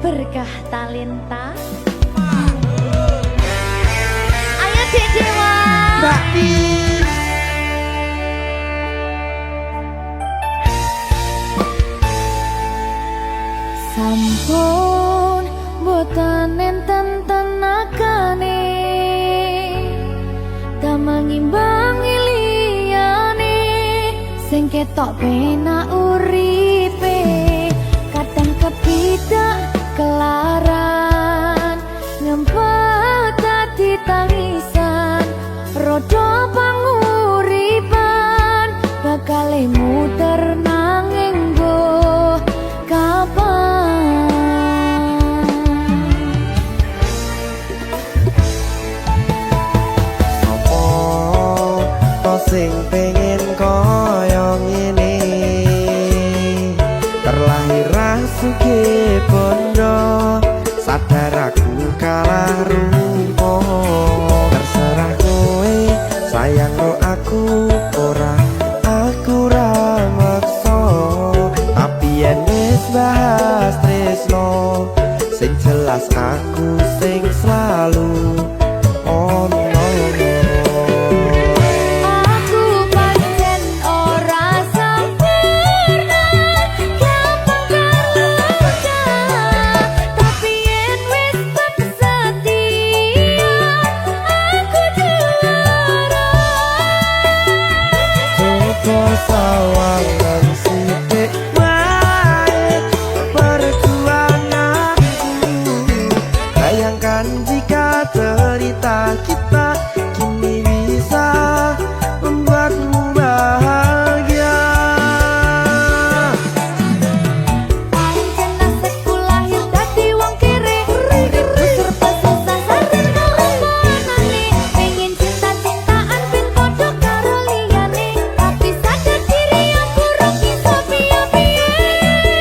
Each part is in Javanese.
Berkah talenta. Ayo Dek Dewa. Mbak Di. Sampun boten enten tenagane damel ngimbangi liyane sing ketok penak uripe kadang kepidak kelaran ngempet dadi tangisan rodo panguripan bakal muter nanging go kapan Apa to sing pengen koyo ngene terlahir rasuke bondo sadar aku kalah rumpo terserah kowe sayang ro aku ora aku ra maksa tapi yen wis bahas tresno sing jelas aku sing selalu ono. aku pancen ora sempurna gampang terluka tapi yen wis setia aku juara Coba sawangan sithik wae perjuanganku bayangkan jika cerita kita kini bisa membuatmu bahagia pancen nasibku lahir dadi wong kere uripku serba susah sareng kalomponane pengen cinta-cintaan ben padha karo liyane tapi sadar diri aku ora bisa piye-piye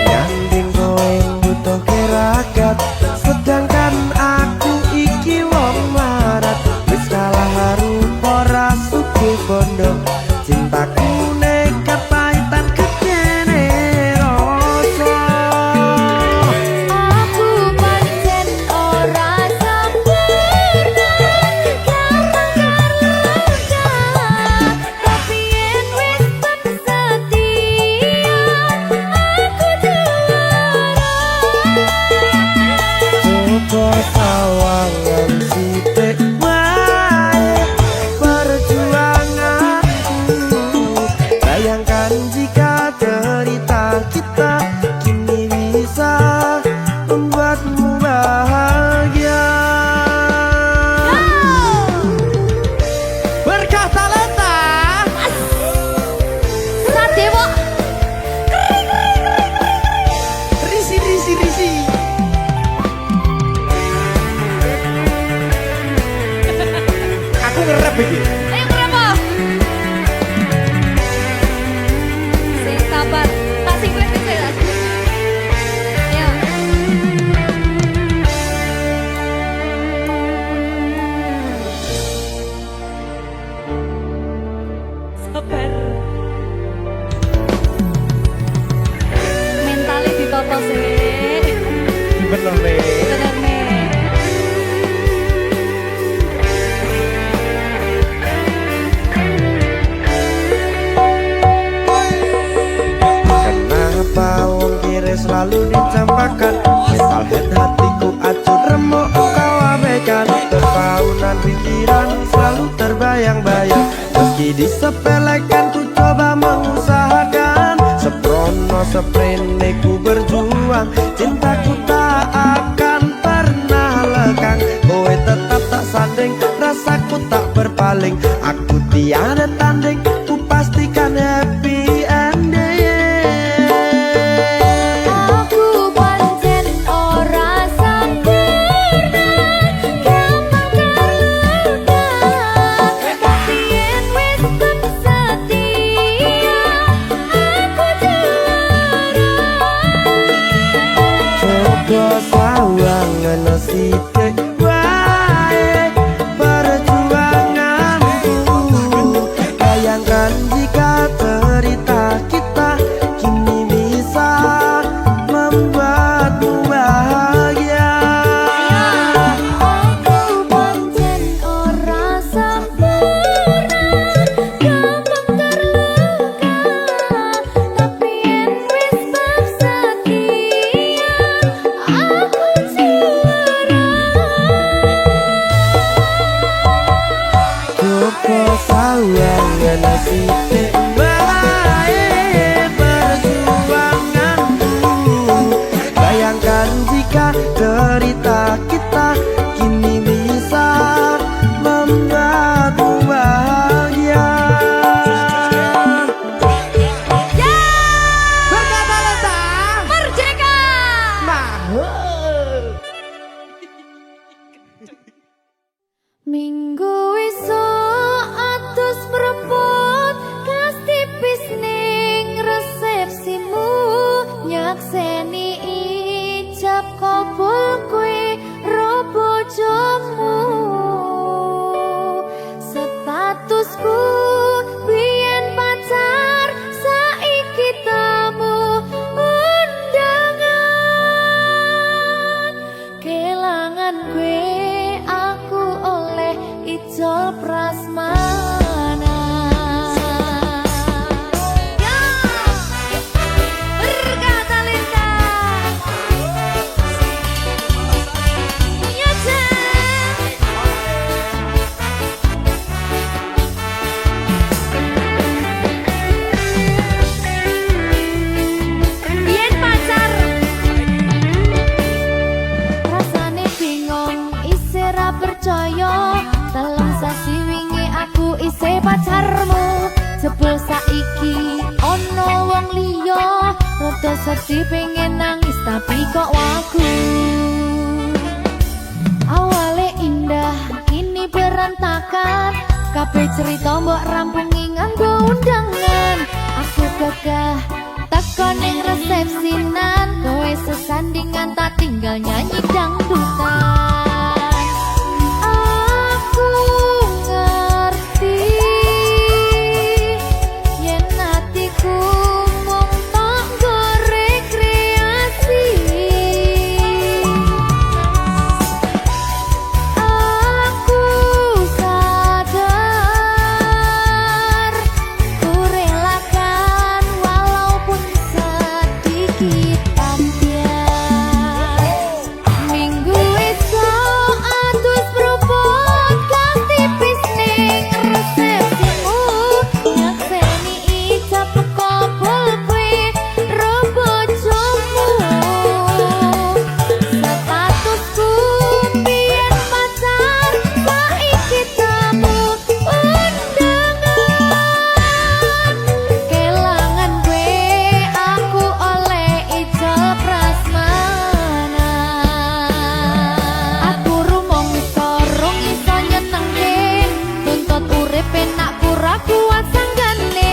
Nyanding kowe butuh keragat sedangkan aku iki wong marat wis kalah harupa rasuke bondo cintaku nekat pahitan kekene rasa aku pancen ora sempurna gampang terluka tapi yen wis setia aku juara Coba sawangan sithik wae perjuanganku bayangkan jika cerita kita kini bisa membuatmu bahagia Berkah talenta Sadewo Risi risi risi Aku ngerep iki ayo berapa sing sabar tak siklet sih ayo sabar mentalnya ditoto sih bener nih bener nih Kenapa wong kiri selalu dicampakkan Metalhead hatiku acur remuk kau abaikan Terpaunan pikiran selalu terbayang-bayang Meski disepelekan ku coba mengusahakan Seprono seprene ku berjuang Cintaku tak akan pernah lekang Kowe tetap tak sanding rasaku tak berpaling Aku tiada tanding ku pastikan happy ending aku pancen ora sempurna gampang terluka tapi yen wis setia aku juara Coba sawangan sithik wae perjuanganku bayangkan jika cerita kita kini bisa membuatmu bahagia sedih pengen nangis tapi kok wagu. Awale indah kini berantakan, kabeh cerita mbok rampungi nganggo undangan. Aku gagah teko ning resepsinan, kowe sesandingan tak tinggal nyanyi dangdutan. Aku ngerti yen hatiku mung tanggo rekreasi. Aku sadar ku relakan walaupun sedikit ambiar. Minggu esok atus propos ganti pisning resepsimu, nyakseni ijab kabul kue robojomu. Statusku biyen pacar, saiki tamu undangan. Kelangan gue aku oleh ijab prasmanan. Aku rumangsa rong iso nyenengke, tuntut urip enak ora kuat sanggane.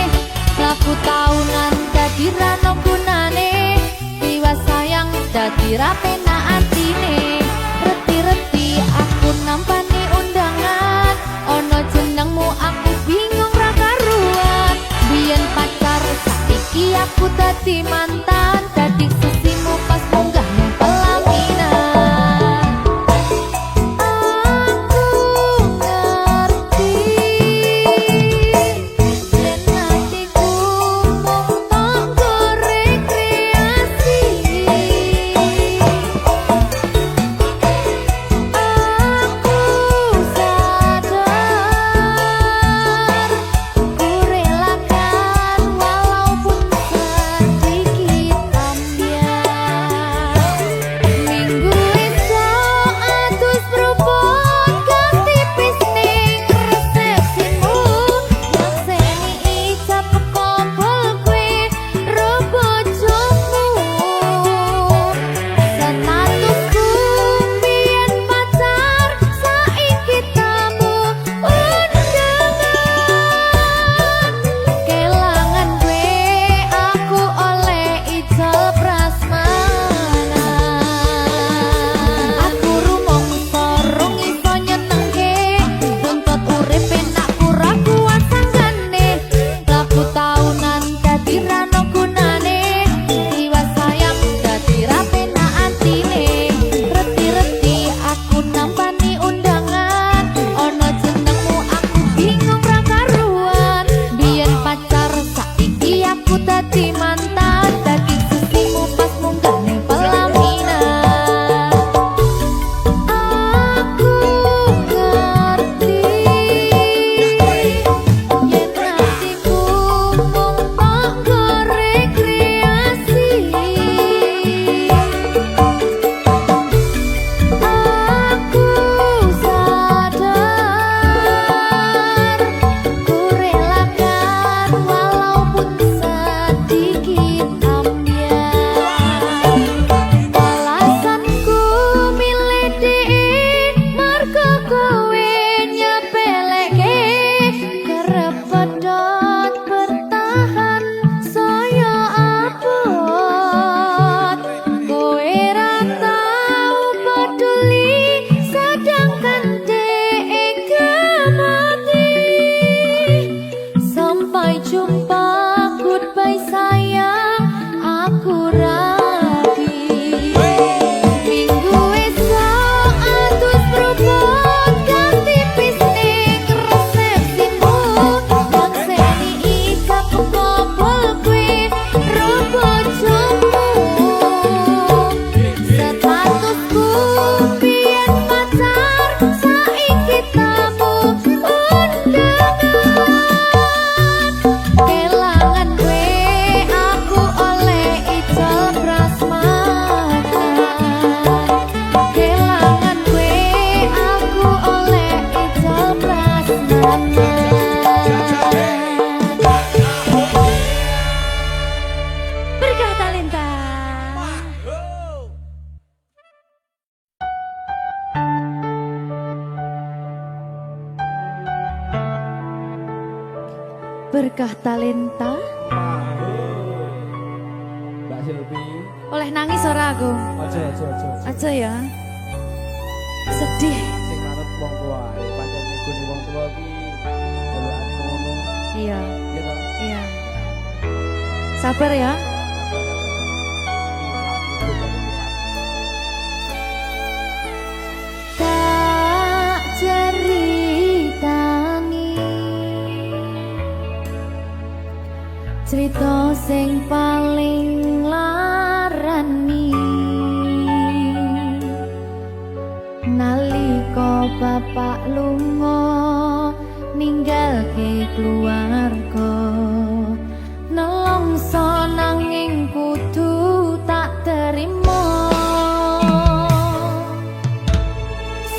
Laku taunan dadi ra ono gunane, tiwas sayang dadi ra penak atine. Reti-reti aku nampani undangan, ono jenengmu aku bingung ra karuan. Biyen pacar saiki aku dadi mantan, dadi sesimu pas munggah ning pelaminan. Aku ngerti yen hatiku mung tanggo rekreasi. Aku sadar ku relakan walaupun sedikit ambiar. Minggu esok atus propos ganti pisning resepsimu, nyakseni ijab kabul kue robojomu. Statusku biyen pacar, saiki tamu undangan. Kelangan gue aku oleh ijab prasmanan. Aku rumangsa rong iso nyenengke, tuntut urip enak ora kuat sanggane. Laku taunan dadi ra ono gunane, tiwas sayang dadi ra penak atine. Reti-reti aku nampani undangan, ono jenengmu aku bingung ra karuan. Biyen pacar saiki aku dadi mantan, dadi sesimu pas munggah ning pelaminan. Aku ngerti yen hatiku mung tanggo rekreasi. Aku sadar ku relakan walaupun sedikit ambiar. Alasanku milih dhek mergo kowe nyepeleke, kerep pedot bertahan saya abot. Kowe ra tau peduli sedangkan dhek gemati. Sampai jumpa, goodbye sayang, aku rapi. Minggu esok atus propos ganti pisning resepsimu, nyakseni ijab kabul kue robojomu. Statusku biyen pacar, saiki tamu undangan. Kelangan gue Berkah talenta. Mbak Silvi. Oleh nangis ora aku? Aja. Aja ya. Sedih. Sing manut wong tua, pancen ngikuni wong tua iki delokane ngono. Iya. Iya toh? Iya. Sabar ya. Tak ceritani cerita sing paling larani nalika bapak lunga ninggalke keluarga nelongso nanging kudu tak terima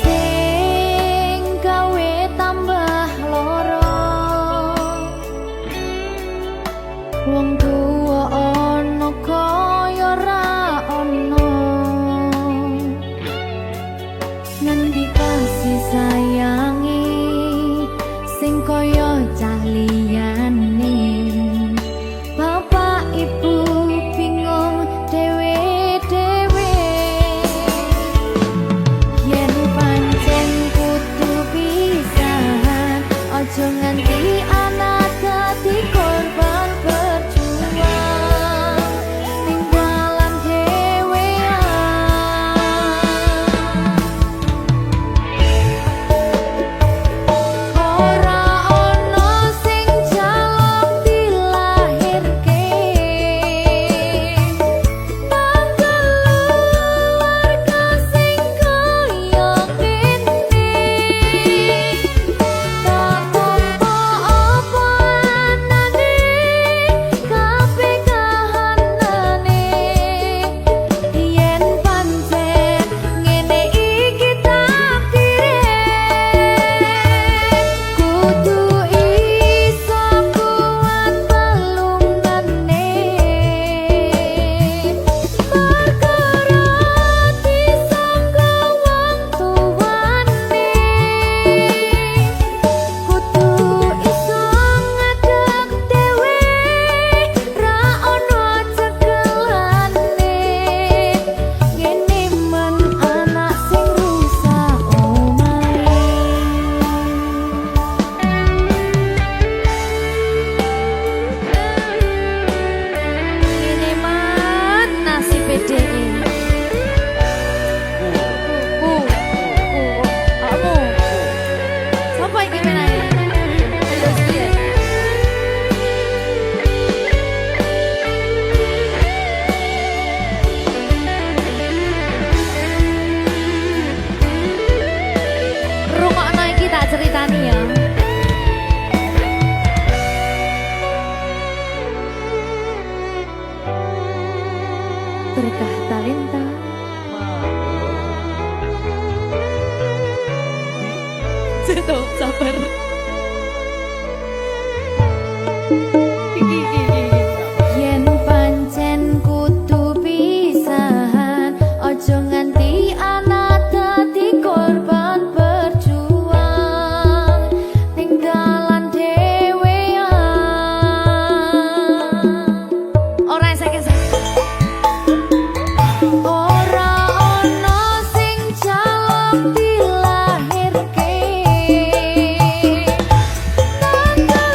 sing gawe tambah loro wong tuwa ana kaya ra ana ngendi kasih sayangi sing kaya cah liyane bapak ibu bingung dewe-dewe yen pancen kudu pisahan aja nganti anak dadi korban berjuang tinggalan dhewean ora ono sing jaluk dilahirke tanggal keluarga sing kaya kene tak tampa apa anane kabeh kahanane yen pancen ngene iki takdire kudu iso kuat pelungane perkara disangka wong tuwane kudu iso ngadeg dhewe ra ono cekelane ngene men anak sing rusak omahe ngene man nasibe dhewe kamu sapa iki menae terus piye rungokno iki tak ceritani ya berkah talenta Ceto, sabar. Yen pancen kudu pisahan, ojo nganti anak dadi korban berjuang, tinggalan dhewean. Ora esek-esek. Ora ono sing jaluk dilahirke tanggal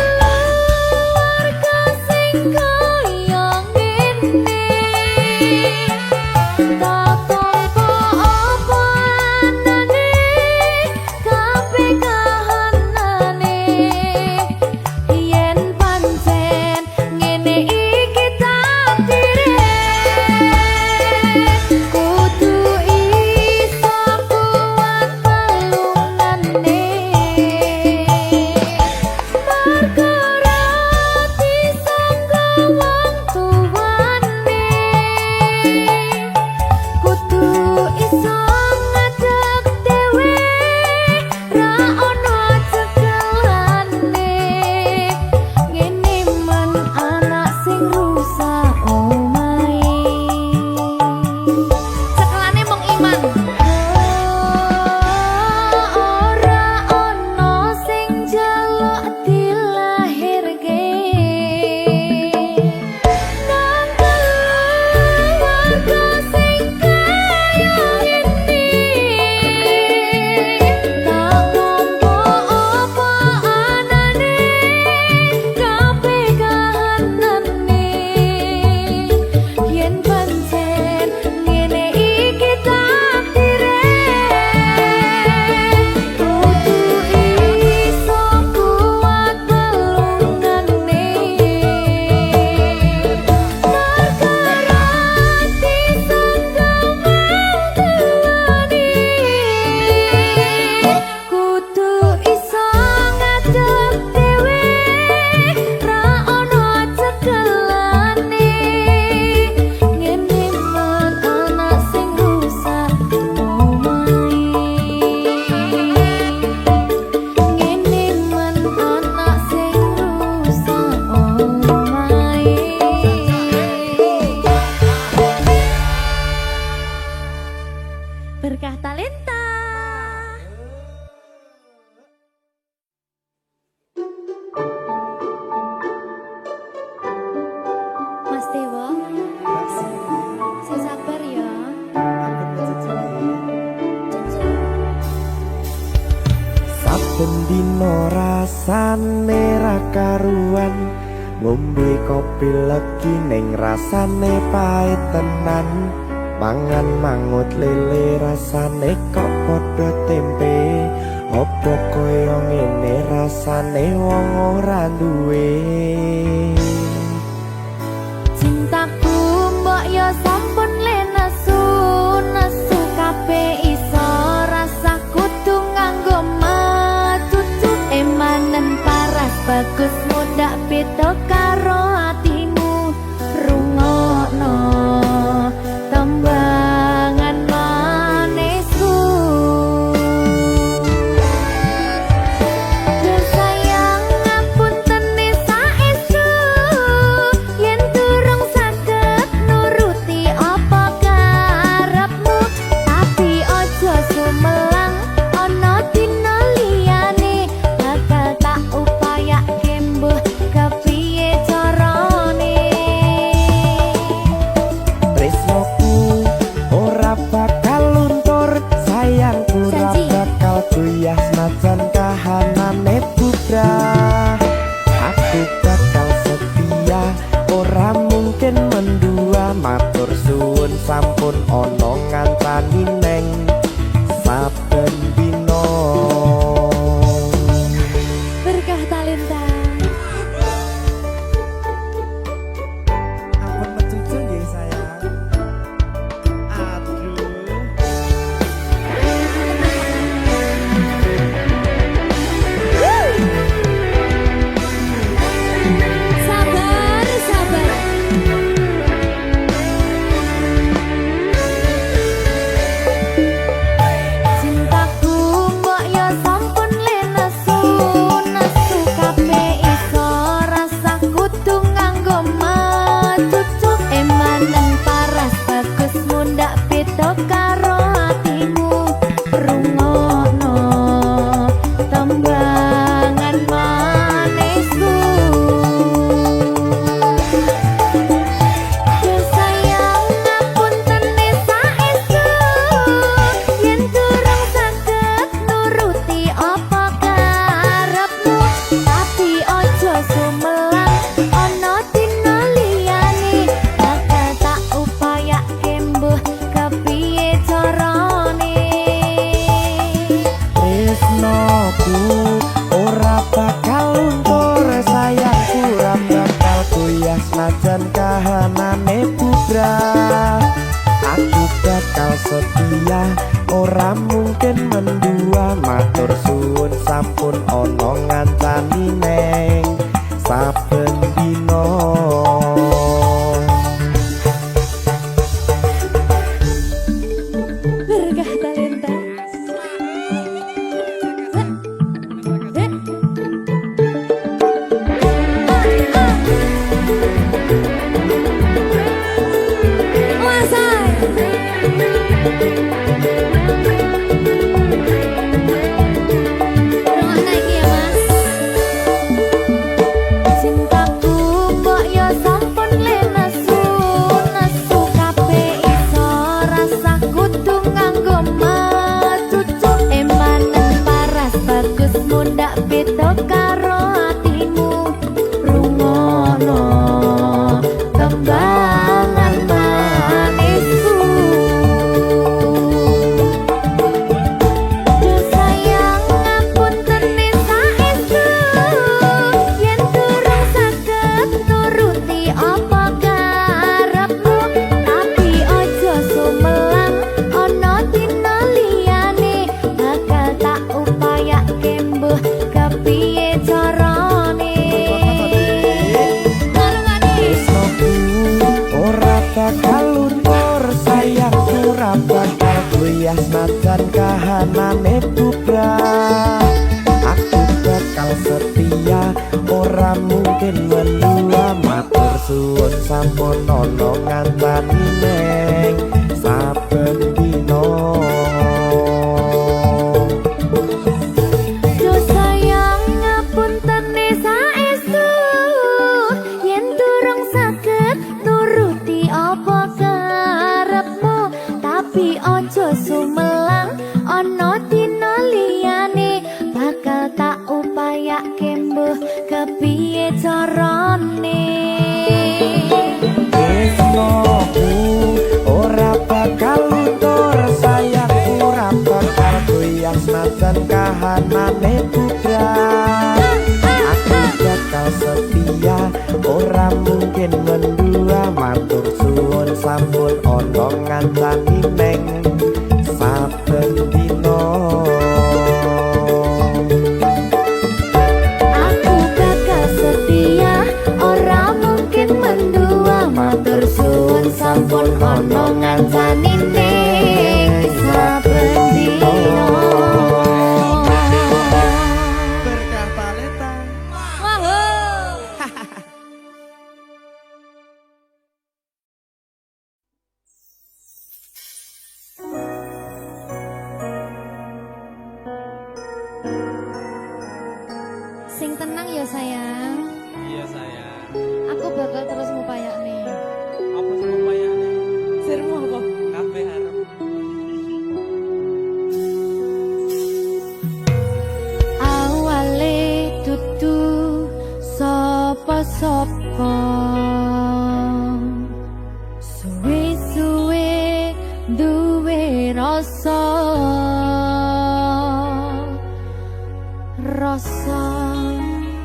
karuan ngombe kopi legi ning rasane pahit tenan mangan mangut lele rasane kok padha tempe opo koyo ngene rasane wong ora duwe Cintaku mbok yo sampun le nesu nesu kabeh iso rasa kudu nganggo matutu emanen paras bagus mudak beda karo atimu rungokno tembangan manisku Duh sayang ngapunten saestu yen durung saged nuruti apa karepmu tapi aja sumelang ana dina liyane bakal tak upayake mbuh kepiye carane tresnoku ora bakal luntur sayangku ora Janji. bakal goyah senajan kahanane bubrah aku bakal setia ora mungkin mendua matur suwun sampun ana ngancani neng saben dina berkah talenta ampun mecucu nggih sayang aduh sabar sabar cintaku mbok yo sampun le nesu nesu kabeh iso rasa kudu nganggo matutu emanen paras bagus mundak beda karo atimu rungokno tembangan manisku Duh sayang ngapunten saestu yen durung saged nuruti apa karepmu tapi aja sumelang ana dina liyane bakal tak upayake mbuh kepiye carane tresnoku ora bakal luntur sayangku ora bakal goyah senajan kahanane bubrah aku bakal setia ora mungkin mendua matur suwun sampun ana ngancani neng saben dina berkah talenta Cintaku mbok yo sampun le nesu nesu kabeh iso rasa kudu nganggo matutu emanen paras bagus mundak beda karo atimu rungokno tembangan manisku Duh sayang ngapunten saestu yen durung saged nuruti apa karepmu tapi aja sumelang ana dina liyane bakal tak upayake mbuh kepiye carane tresnoku ora bakal luntur sayangku ora bakal goyah senajan kahanane bubrah aku bakal setia ora mungkin mendua matur suwun sampun ana ngancani neng saben dina Duh sayang ngapunten saestu yen durung saged nuruti apa karepmu tapi aja sumelang ana dina liyane bakal tak upayake mbuh kepiye najan kahanane bubrah. Aku bakal setia ora mungkin mendua, matur suwun sampun ana ngancani neng saben dina. Aku bakal setia ora mungkin mendua, matur suwun sampun ana ngancani ning saben dina. Berkah paleta. Sing tenang ya sayang, Iya sayang. aku bakal terus ngupayakne. Apa sih upayane? Sirmu apa? Kabeh arep. Awale dudu sapa-sapa, suwe-suwe duwe rasa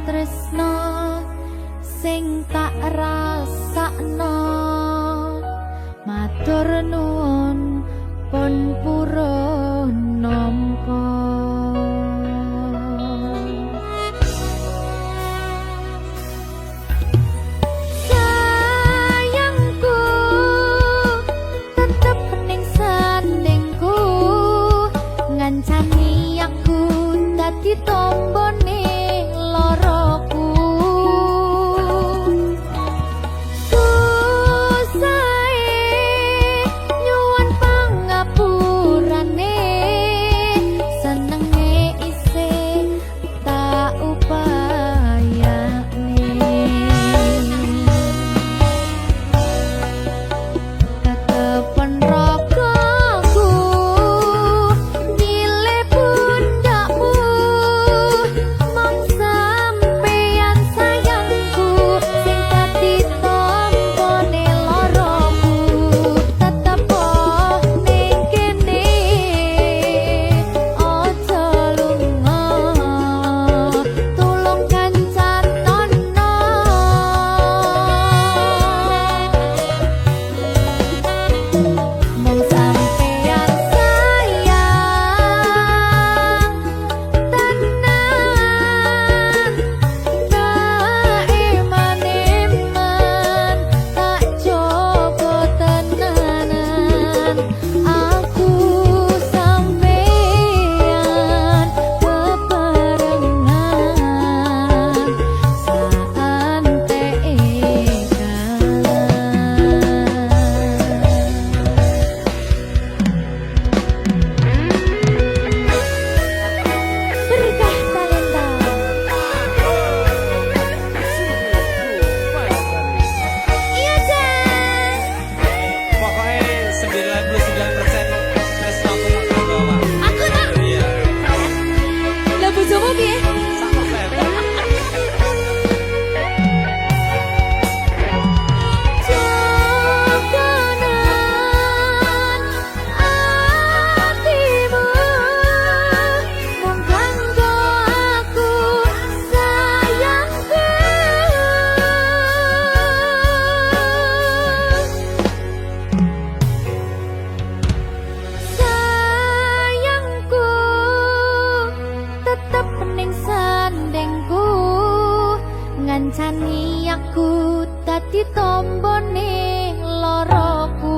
tresno sing tak rasakno. Matur nuwun pun purun nampa. Sayangku tetep ning sandingku, ngancani aku dadi tombone loroku. Susahe nyuwun pangapurane, senenge isih tak upayane. Tetepen ragaku milih pundakmu, mong sampeyan sayangku sing dadi tombone loroku. Tetep ning kene aja lunga, tulung kancanono. Mong sampeyan sayang tenan, tak iman-iman, tak coba tenanan. Aku sampeyan bebarengan berkah talenta. Iya Jan, Pokoknya 99% Tresno aku tak bawa. aku tak Iya. lah bojomu piye? 100%. Jogonan atimu mung kanggo aku sayangku. Sayangku tetep ning sandingku, ngancani aku dadi tombone loroku.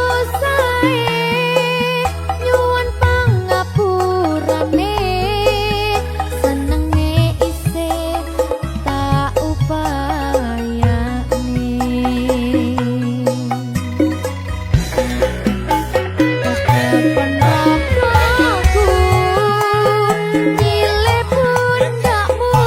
Susahe nyuwun pangapurane, senenge isih tak upayane. Tetepen ragaku milih pundakmu,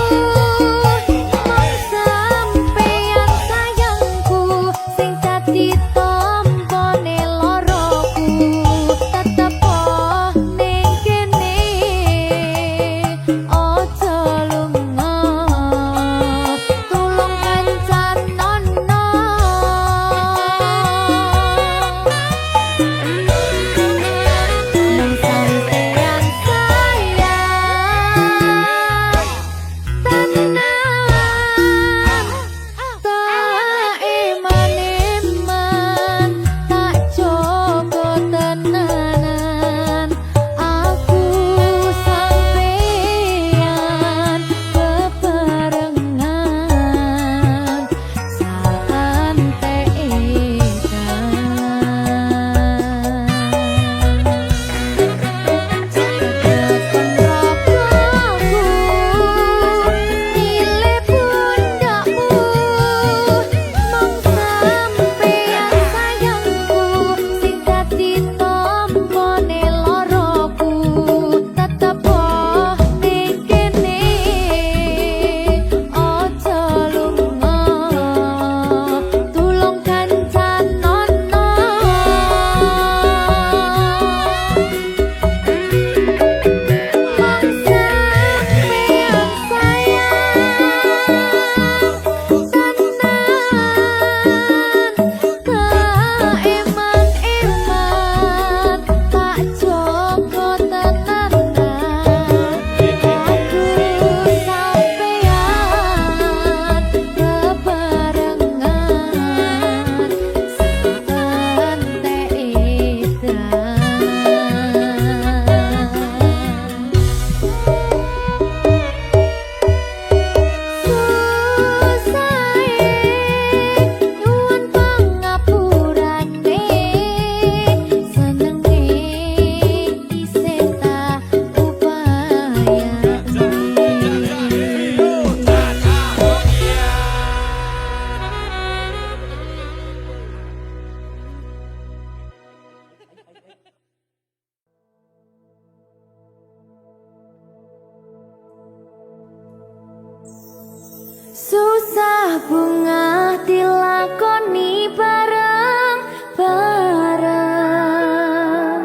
Susah bunga dilakoni bareng-bareng.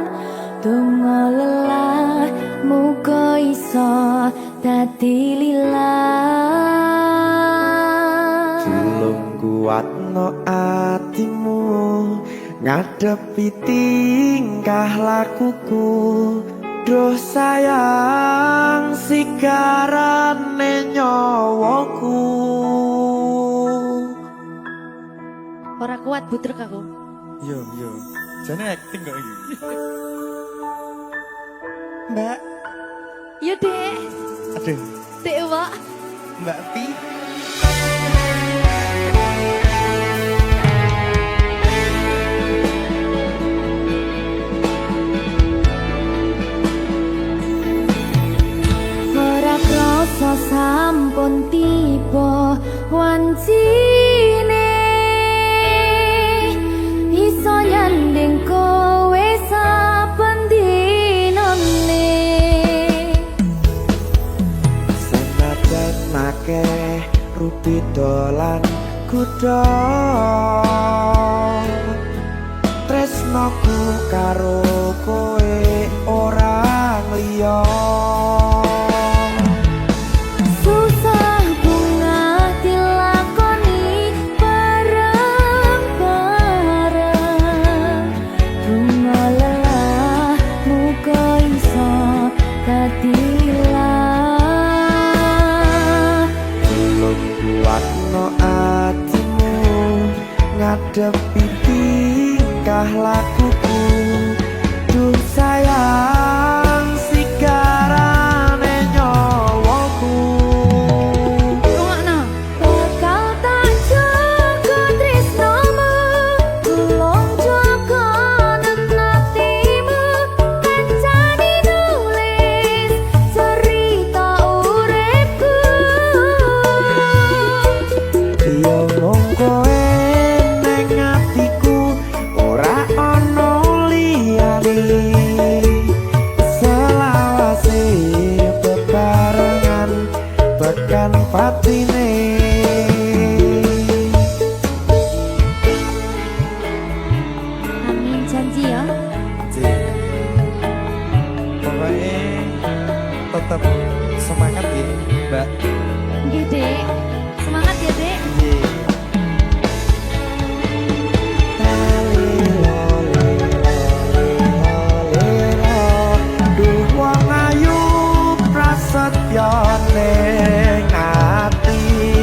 Donga lelah muga iso dadi lillah. Julung kuatno atimu ngadepi tingkah lakuku. Duh sayang sigarane nyawaku. Ora kuat butrek aku. Yo. Jane acting kok iki. Mbak, Yo Dek, aduh, Dek Wak. Mbak Pi. Ora krasa sampun tiba wancine iso nyanding kowe saben dinane. Senajan akeh rupi dolan kuda, tresnoku karo kowe ora liya. Susah bunga dilakoni bareng-bareng. Bunga lelah muga iso dadi lillah. Belum kuatno atimu ngadepi tingkah lakuku. Duh sayang sigarane nyawaku. Rungokno. Bakal tak jaga tresnomu, tulung jaga nenatimu. Kancane nulis cerita uripku. Yo mung kowe neng atiku, ora ono liyane. Selawase bebarengan tekan patine. Amin janji ya. Pokoknya tetap semangat ya, Mbak. Nggih, Dek. Semangat ya, Dek. Duh wong ayu prasetyo ning ati.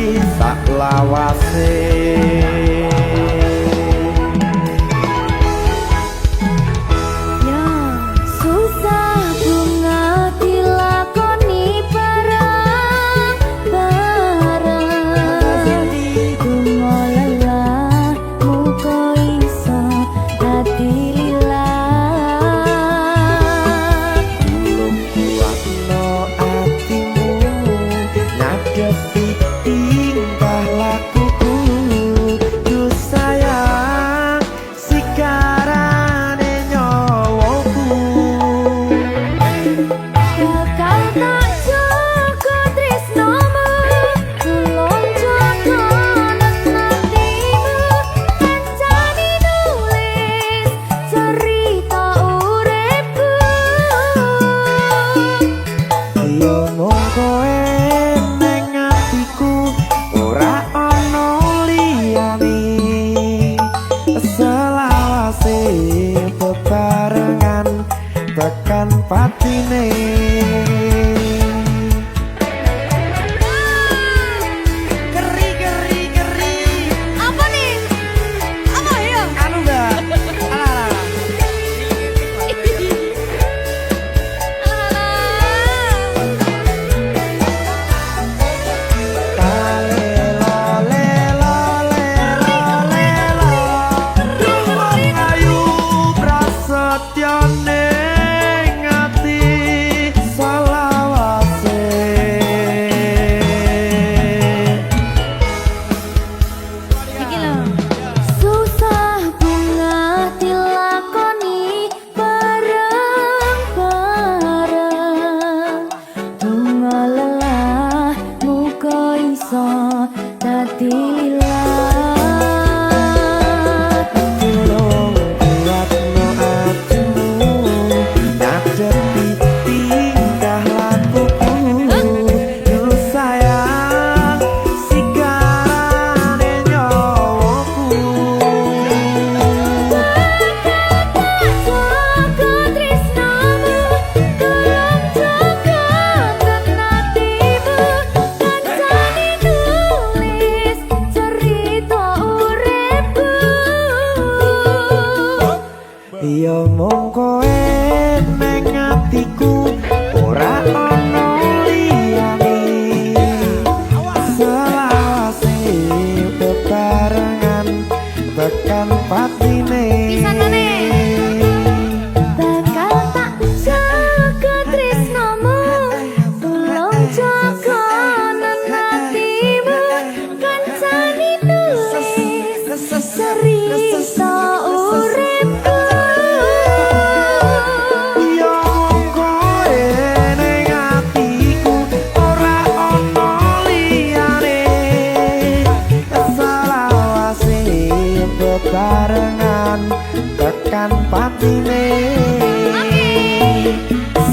patine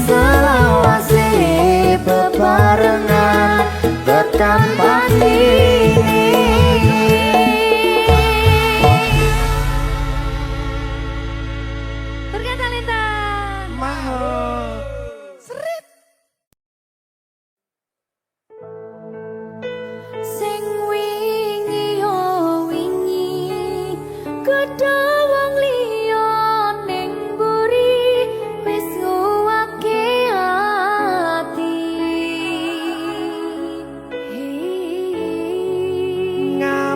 selawase bebarengan tekan patine. Berkat Talenta. Mahal Srit. Sing wingi yo wingi gedhe wong liya ning mburi wis nguwake ati.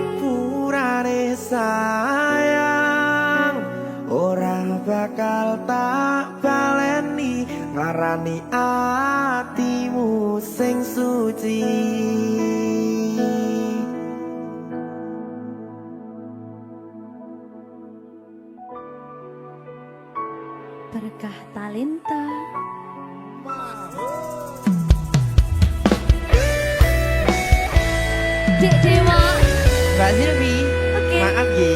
Ngapurane sayang ora bakal tak baleni ngarani atimu sing suci. Berkah Talenta. Dek Dewa. Mbak Silvi, Oke. maaf ye.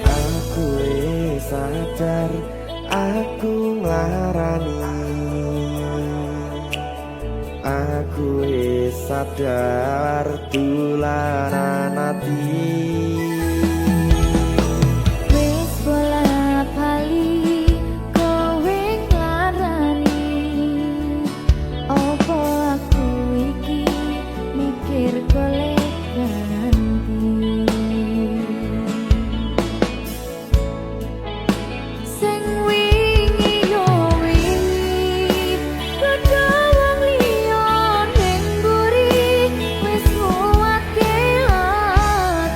Aku wis sadar aku nglarani. Aku wis sadar tulanan ati. Wis bola bali kowe nglarani. Opo aku iki mikir golek ganti. Sing wingi yo wingi gedhe wong liya ning mburi wis nguwake ati.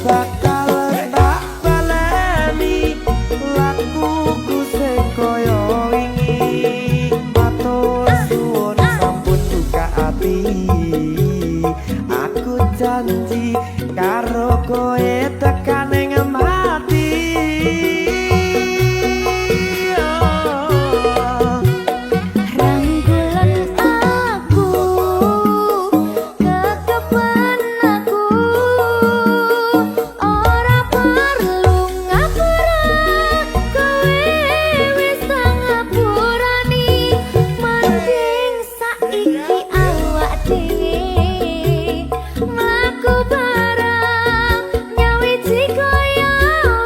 bakal tak baleni lakuku sing kaya wingi matur suwun sampun buka ati aku janji karo kowe tekan ing mati Rangkulan aku kekepen aku ora perlu ngapura kowe wis ngapurani mending saiki awak dhewe mlaku bareng nyawiji kaya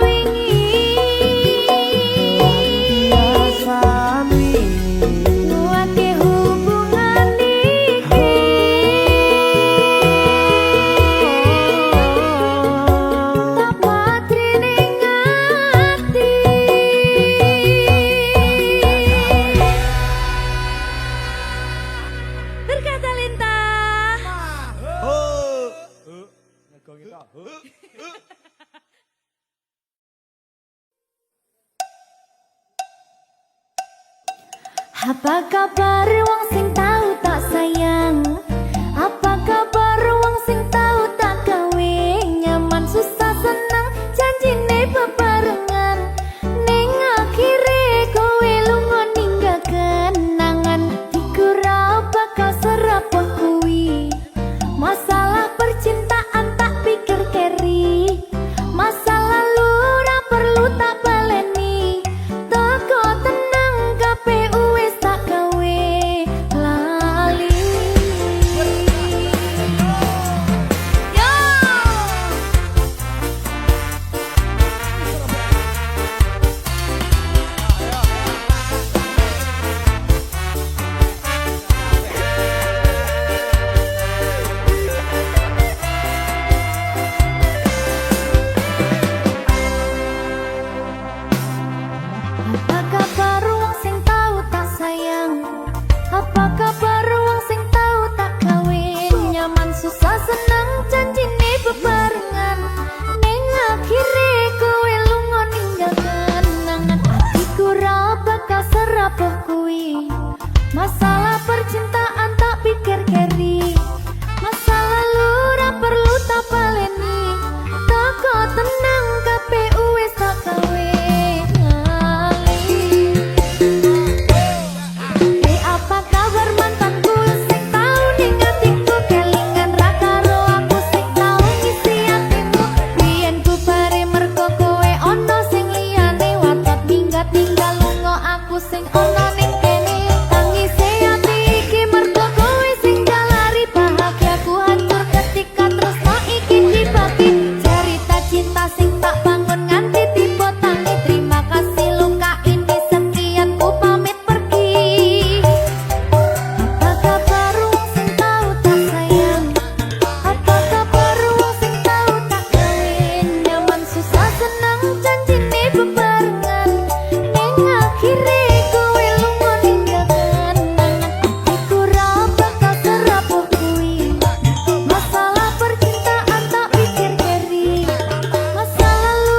wingi biasane Nuwake hubungan iki Tapatri ning ati Berkata Lintang Apa kabar wong sing tau tak sayang? Apa kabar wong sing tau tak gawe nyaman susah seneng janjine bebarengan ning akhire kowe lunga ninggal kenangan dikira bakal serapuh kuwi masalah percintaan tak pikir keri masa lalu ora perlu tak baleni toko tenang KPU wis tak gawe lali yo Apa kabar wong sing tau tak sayang? Apa kabar wong sing tau tak kawin? Nyaman susah seneng janjine bebarengan ning akhire kowe lunga ninggal kenangan atiku ra bakal serapuh kuwi masalah percintaan tak pikir keri masa lalu ra perlu tak baleni toko tenang KPU wis tak gawe apa kabar mantanku sing tau ning atiku kelingan ra karo aku sing tau ngisi atimu biyen ku bare mergo kowe ono sing liyane watot minggat tinggal lunga aku sing ono ning kene tangise ati iki mergo kowe sing jalari bahagiaku hancur ketika tresno iki dibagi cerita cinta sing tak bangun nganti tiba tangi terima kasih luka ini sekian ku pamit pergi apa kabar wong sing tau tak sayang? Apa kabar wong sing tau tak kawin? Nyaman susah seneng janjine bebarengan ning akhire kowe lunga ninggal kenangan atiku ra bakal serapuh kuwi masalah percintaan tak pikir keri masa lalu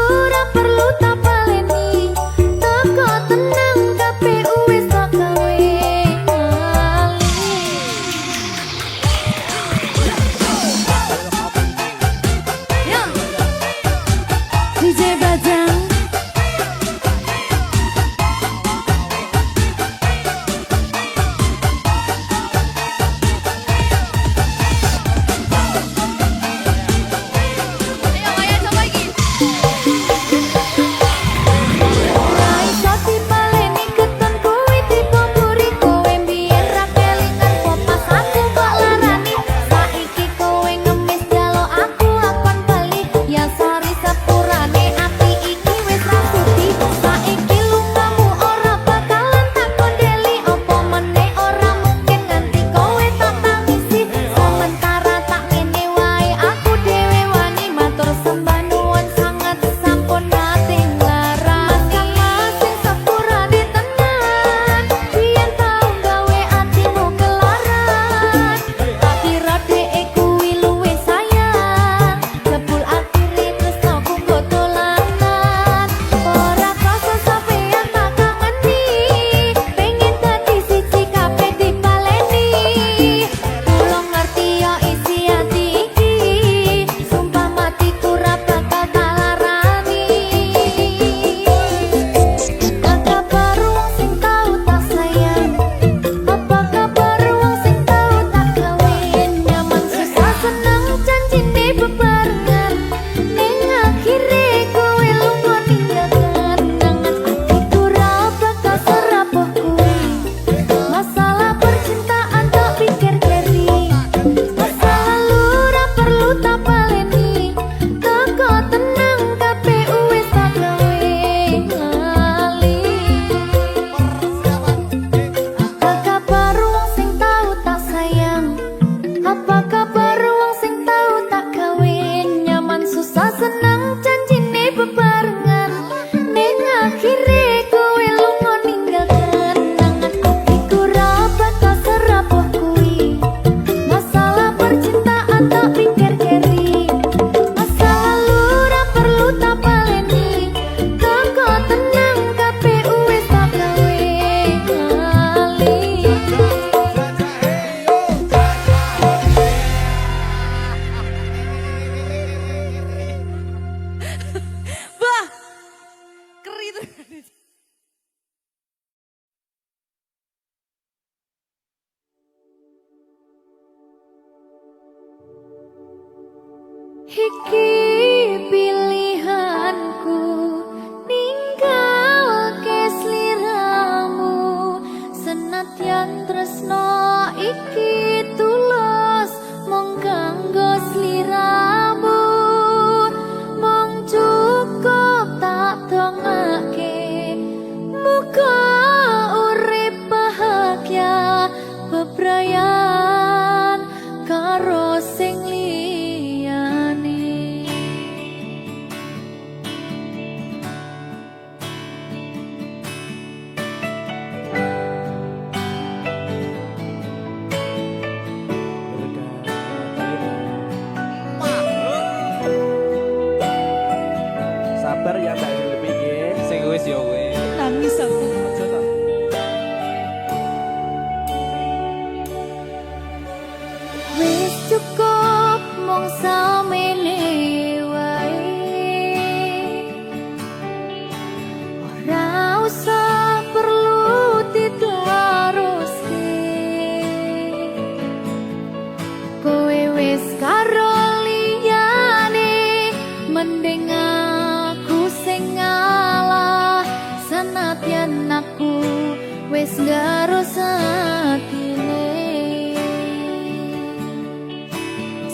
wis ngarus atine.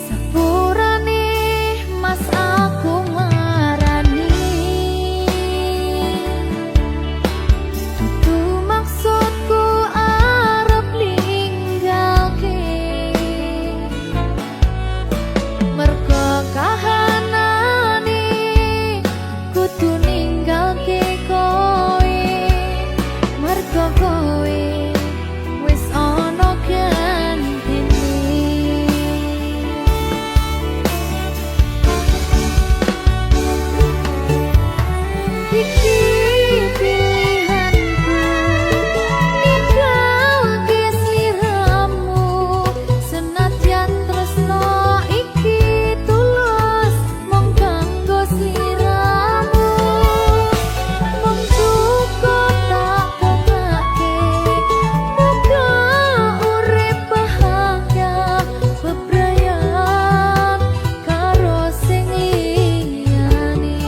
Sepurane mas aku marani, dudu maksudku arep ninggalke, mergo kahanane kudu ninggalke kowe, mergo kowe wis ana gantine. Iki pilihanku ninggalke sliramu, senadyan tresno iki tulus mung kanggo sliramu, mung cukup tak kekake muga urip bahagia bebrayan karo sing liyane.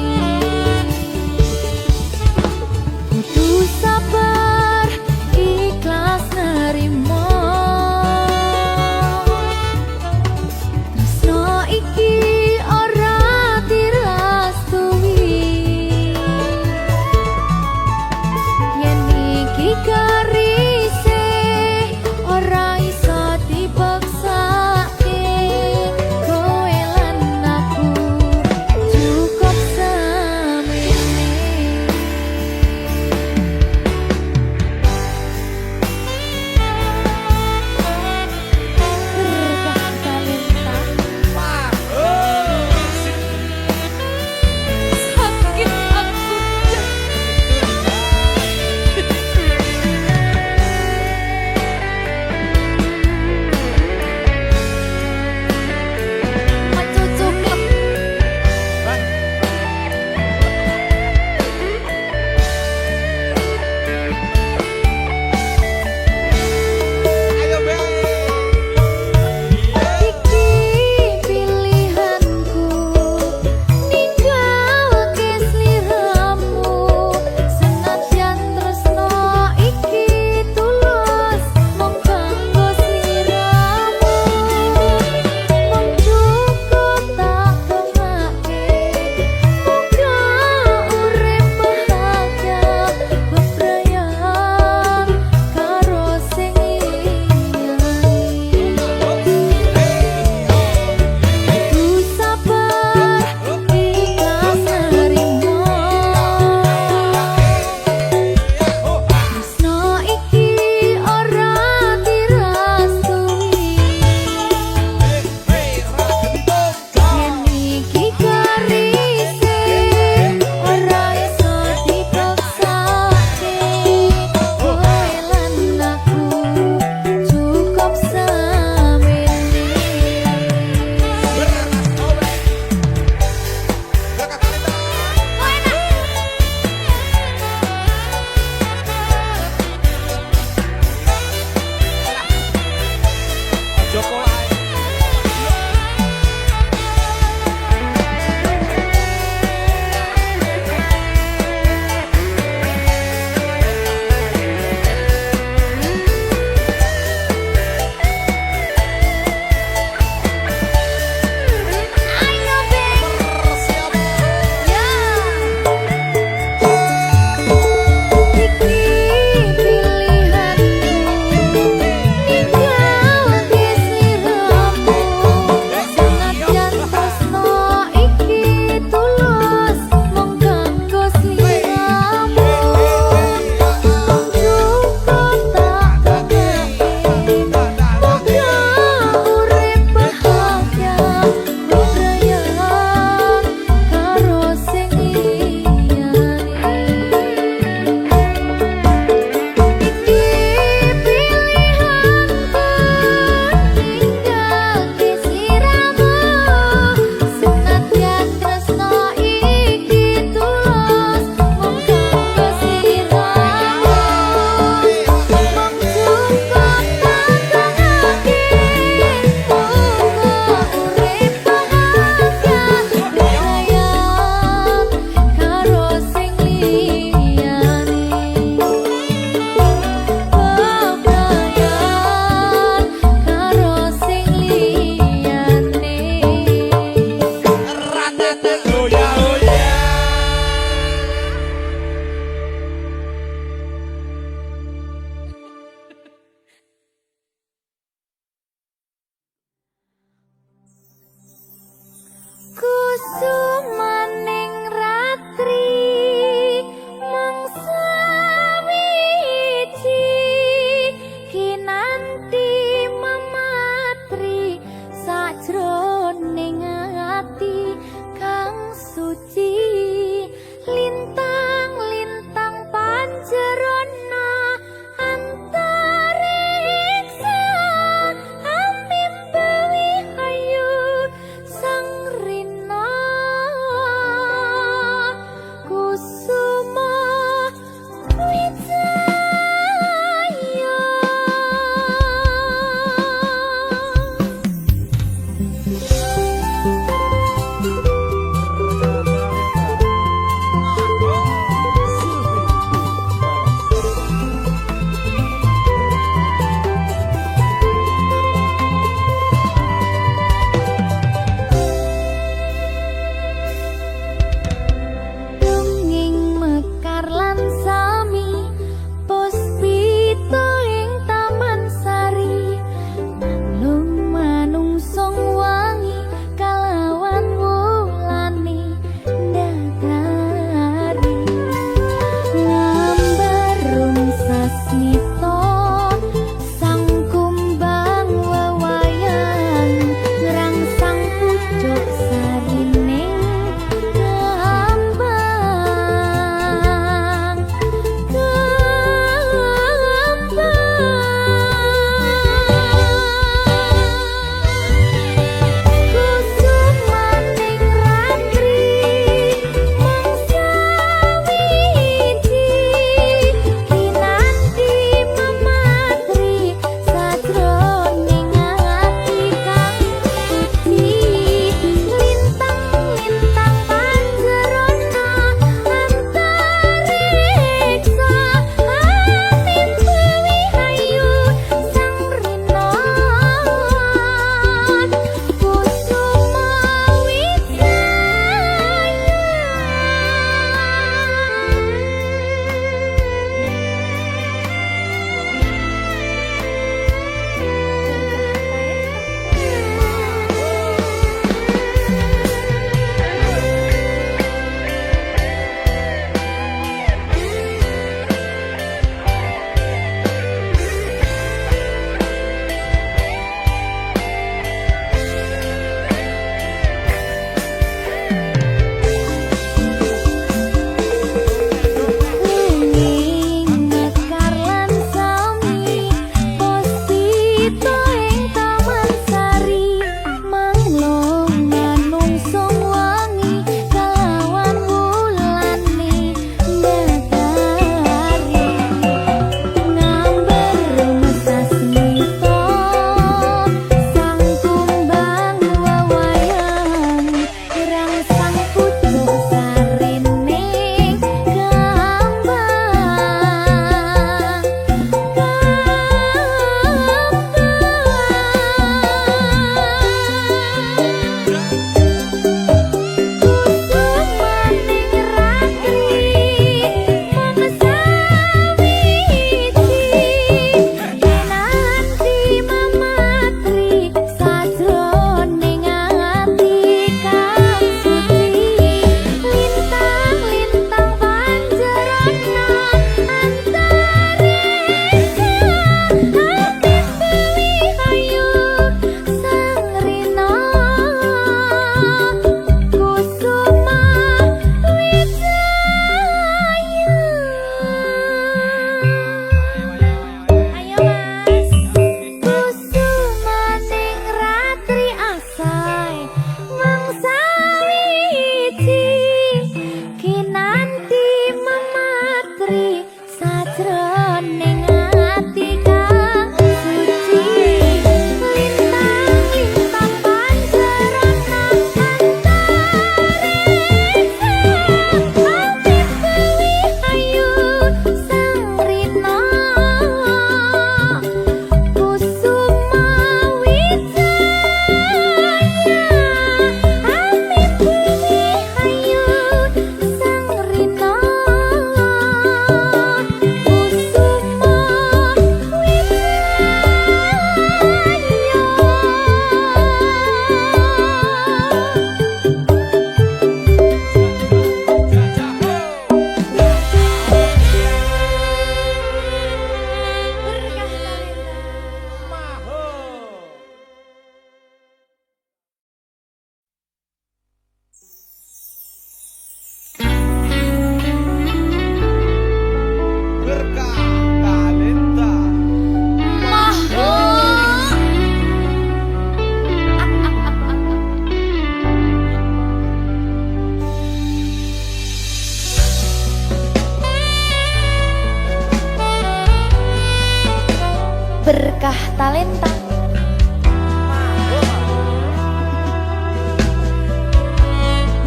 talenta.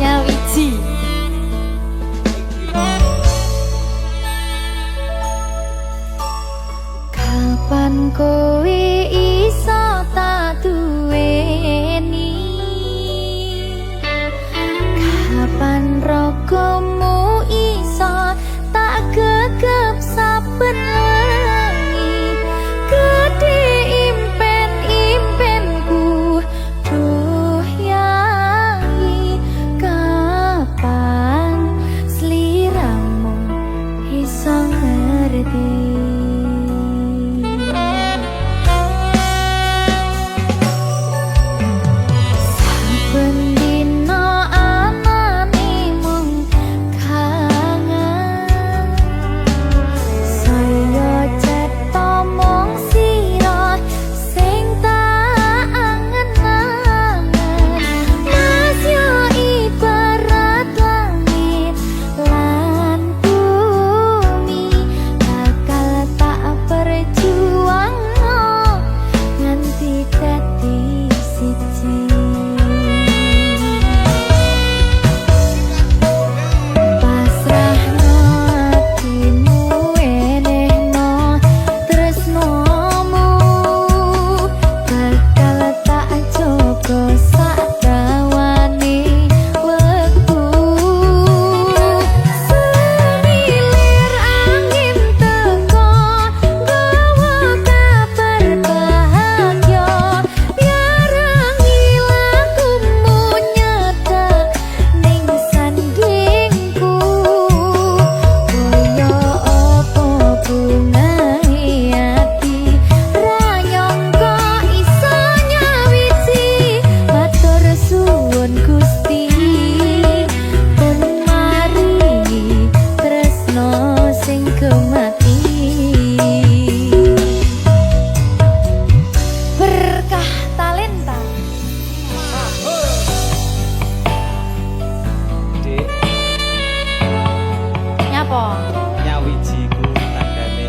Nyawiji. Kapan kowe iso tak duweni? Kapan rogomu iso tak gegep saben wengi? Gede impen-impenku duh yai. Kapan sliramu iso ngerti? Nyawijiku tandane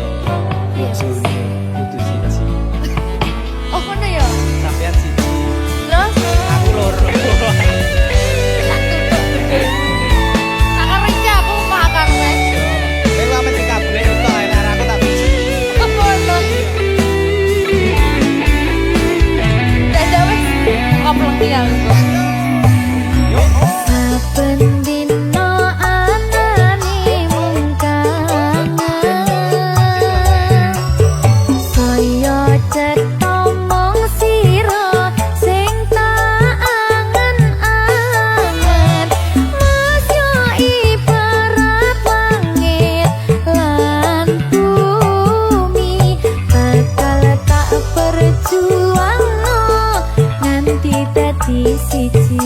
bojone kudu siji. Oh ngono ya? Sampeyan siji, Terus aku loro. tak kerja aku makan wes. Kowe wae mesti kabeh to enak aku tak biji. Apa itu? Dadah wes. Kopleng ya aku. Saben dina anane mung kangen. Saya cetha mung sira sing tak angen-angen. Mas yo ibarat langit lan bumi, bakal tak perjuangno nganti dadi siji.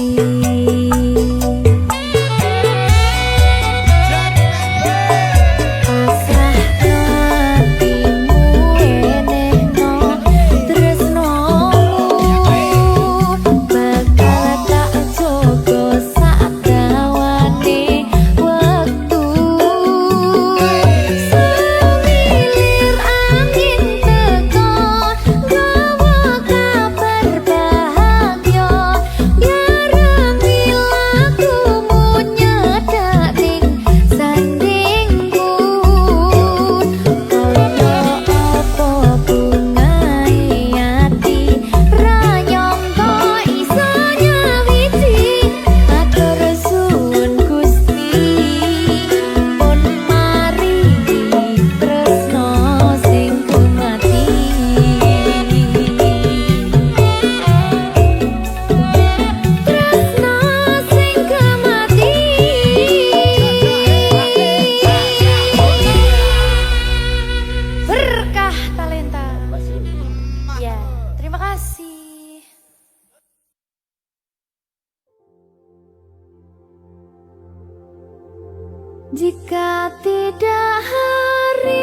Jika tidak hari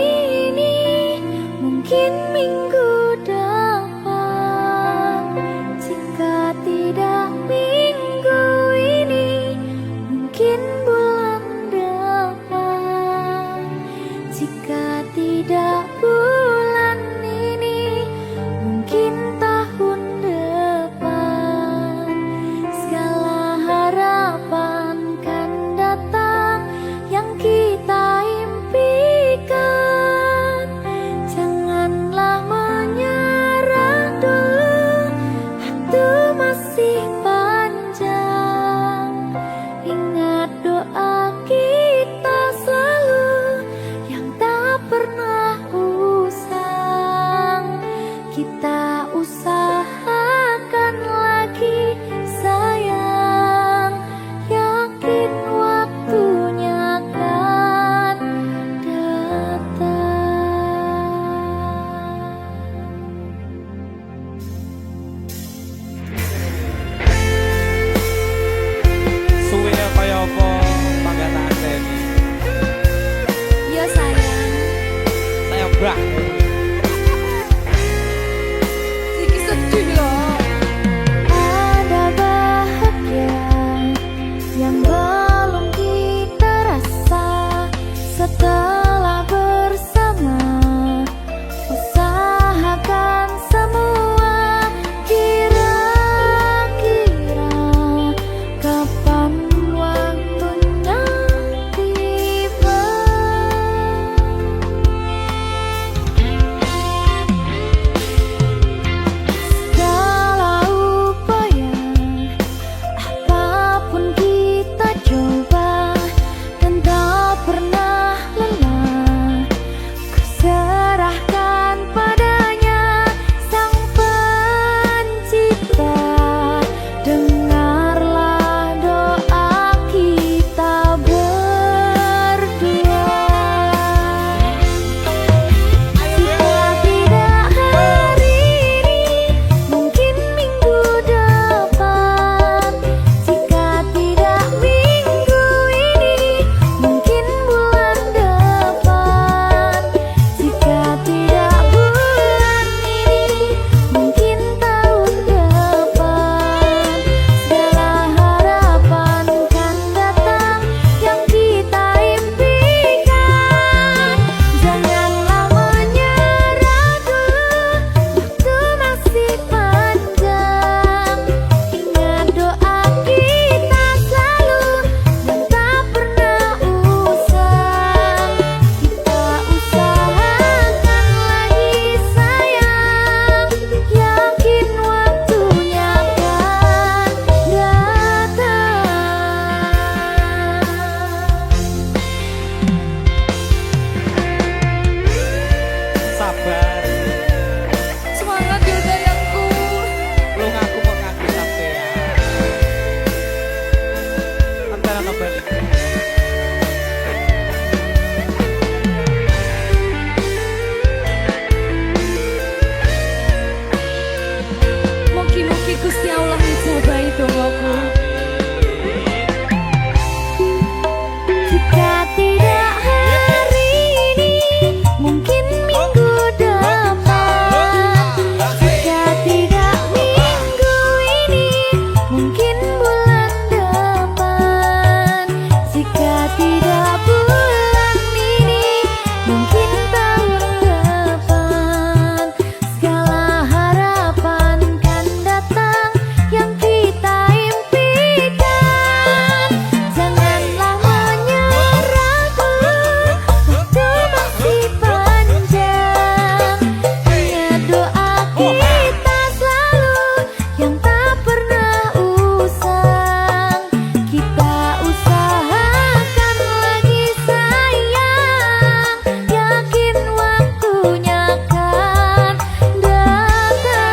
ini, mungkin minggu depan. Jika tidak minggu ini, mungkin bulan depan. Jika tidak bulan ini, mungkin tidak bulan ini, mungkin tahun depan segala harapan kan datang yang kita impikan. Janganlah menyerah dulu, waktu masih panjang. Ingat doa kita selalu yang tak pernah usang. Kita usahakan lagi sayang, yakin waktunya akan datang.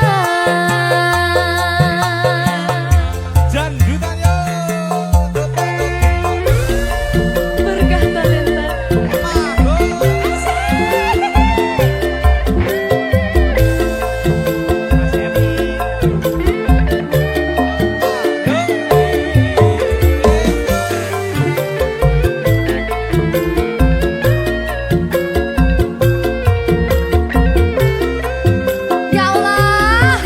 Jandutannya Berkah talenta. Ya Allah,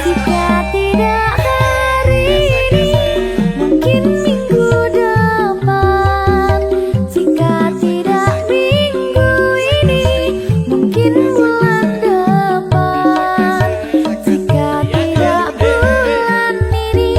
jika tidak hari ini, mungkin minggu depan. Jika tidak minggu ini, mungkin bulan depan. Jika tidak bulan ini,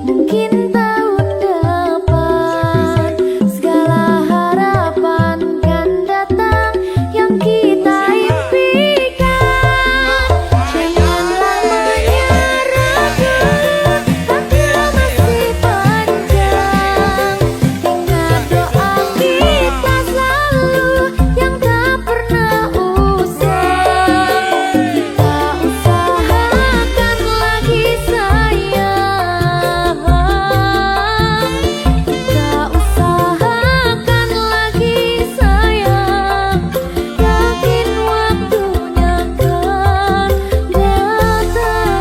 mungkin tahun depan. Segala harapan kan datang yang kita impikan. Janganlah menyerah dulu, waktu masih panjang. Ingat doa kita selalu yang tak pernah usang. Kita usahakan lagi sayang, kita usahakan lagi sayang, yakin waktunya akan datang.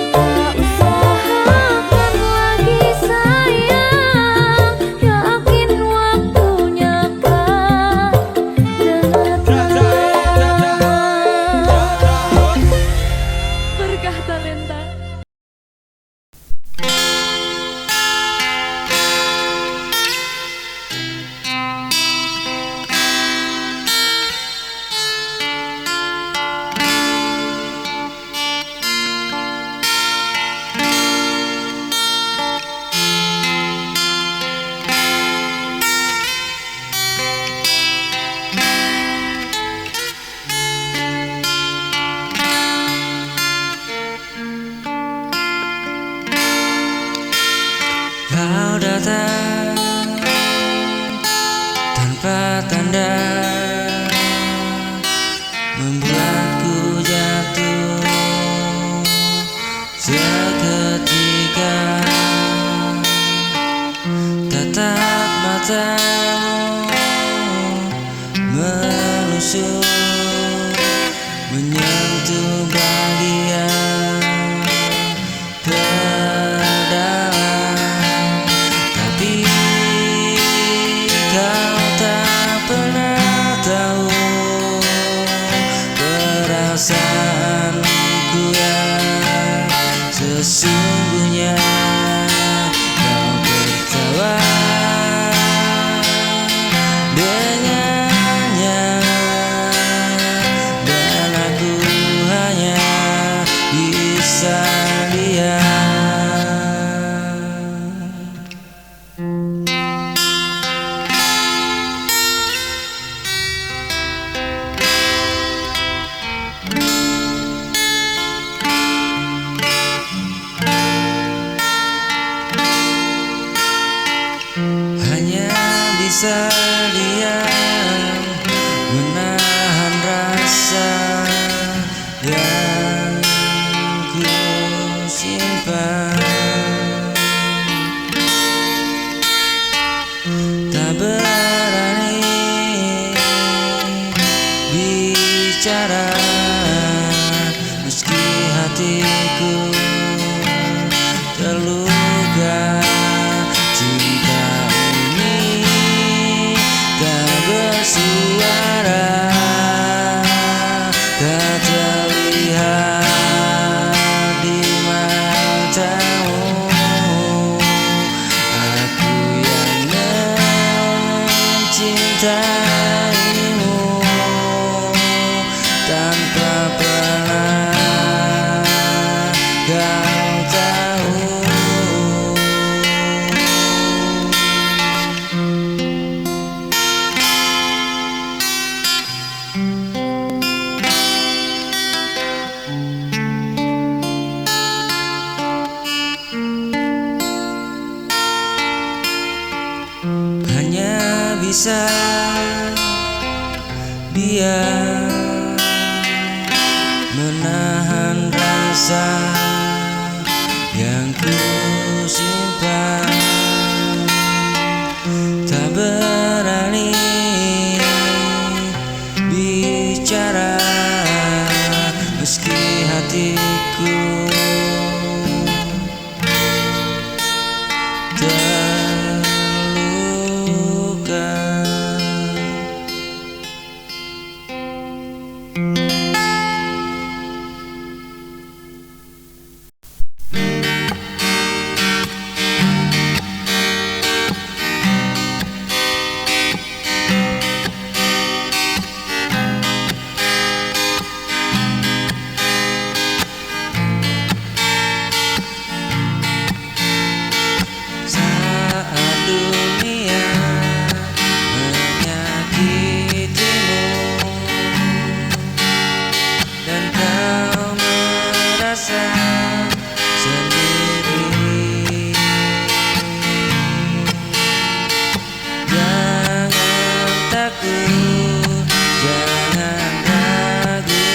Kita usahakan lagi sayang, yakin waktunya akan datang. Berkah talenta. Kau datang tanpa tanda, membuatku jatuh seketika. Tatap matamu menusuk, menyentuh bagian terdalam. Tapi kau tak pernah tahu perasaanku yang sesungguhnya. Kau tertawa dengannya, dan aku hanya bisa lihat. Hanya bisa diam, menahan rasa yang ku simpan. Tak berani bicara, meski hatiku terluka. Cinta ini tak bersuara, tak terlihat di mata. bisa dia menahan rasa yang ku simpan, tak berani bicara meski hatiku terluka. Saat dunia menyakitimu dan kau merasa sendiri, jangan takut, jangan ragu,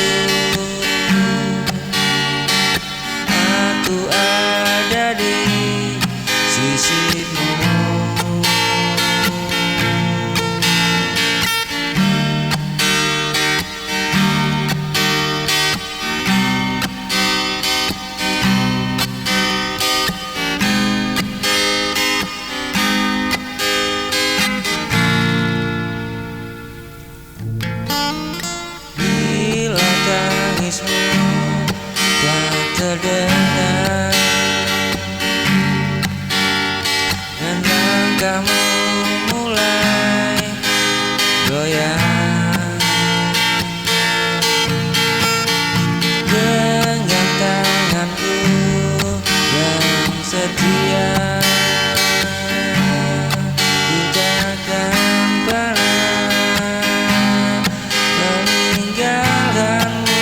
aku ada di sisimu. Bila tangismu tak terdengar dan langkahmu mulai goyang, genggam tanganku yang setia, ku takkan pernah meninggalkanmu.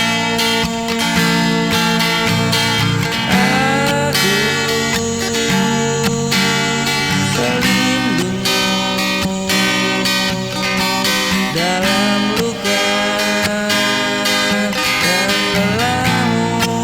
Aku pelindungmu dalam luka dan lelahmu.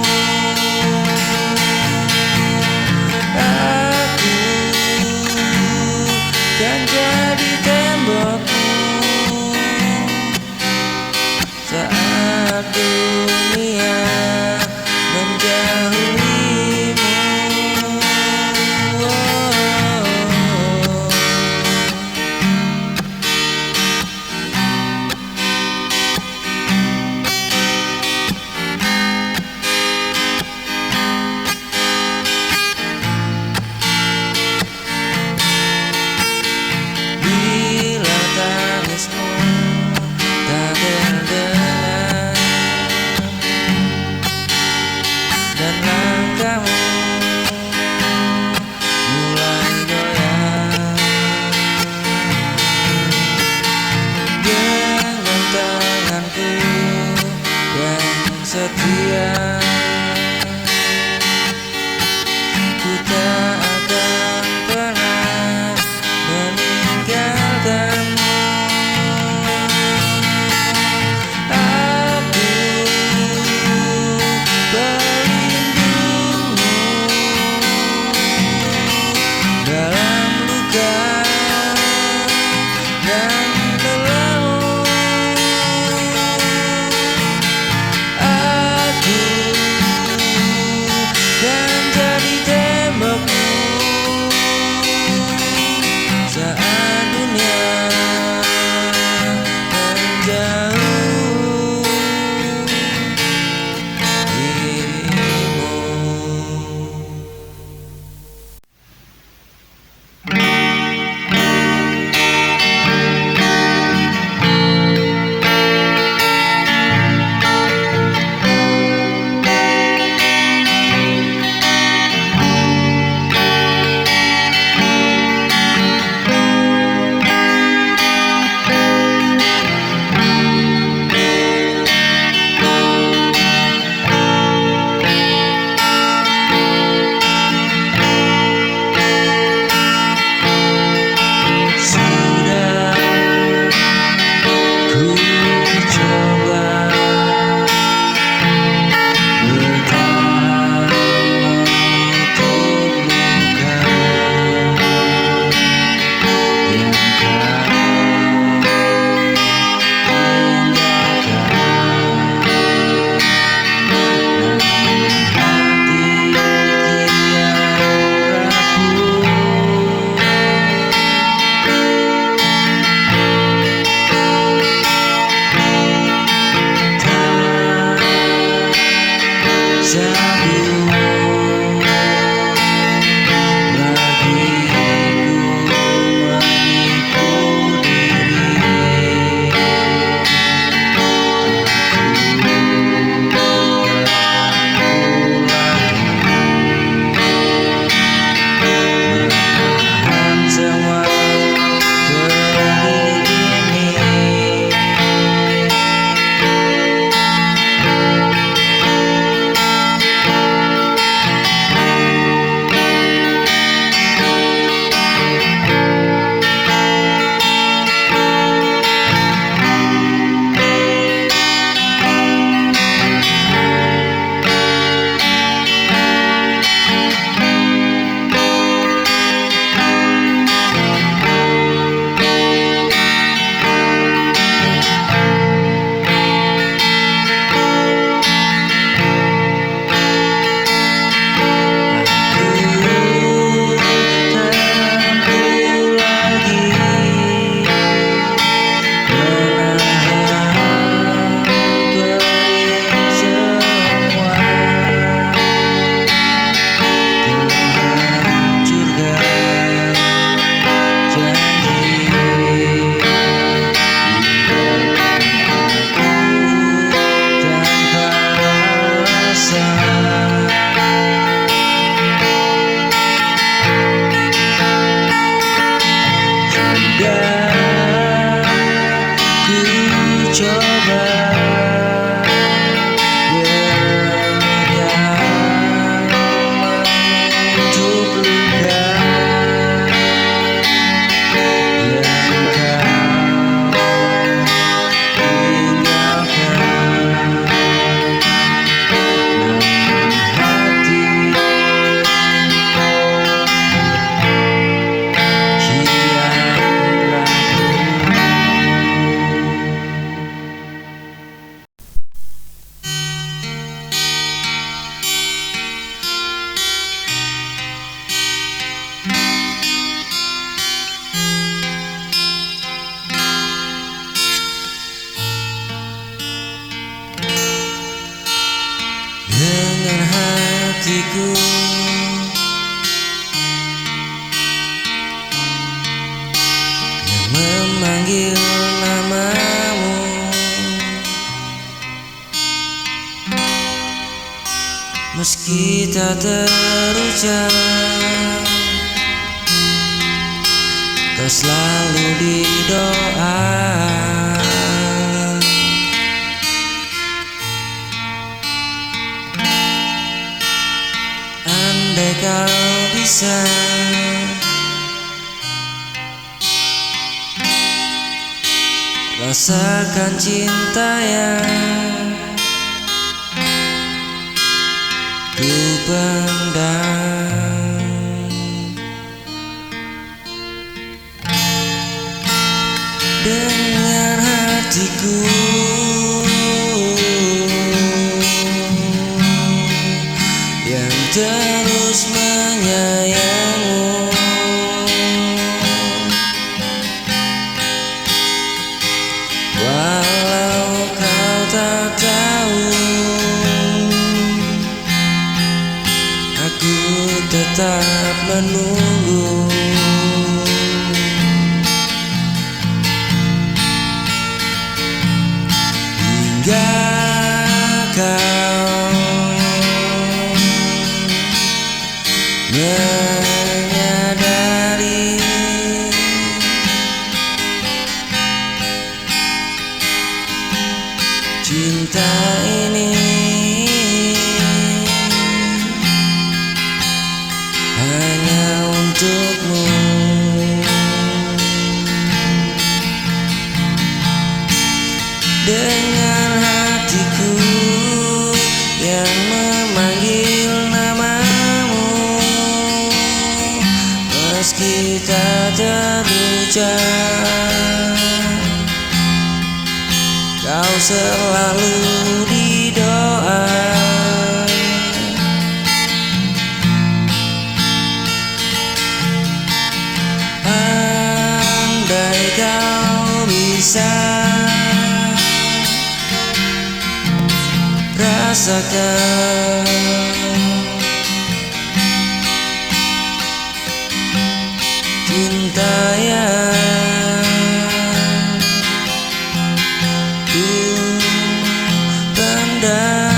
memanggil namamu, meski tak terucap, kau selalu di doa. Andai kau bisa rasakan cinta yang ku pendam, dengar hatiku yang terus menyayangmu. Walau kau tak tahu, aku tetap menunggu. Hingga kau menyadari cinta ini hanya untukmu. Dengar hatiku yang memanggil namamu, meski tak terucap, kau selalu di doa. Andai kau bisa rasakan cinta yang ku pendam,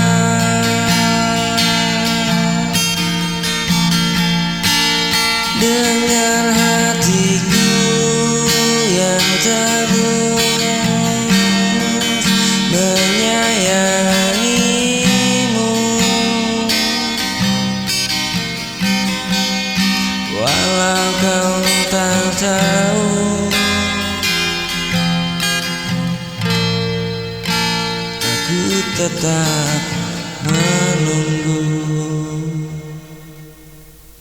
dengar hatiku yang terus menyayangimu. Walau kau tak tahu, aku tetap menunggu.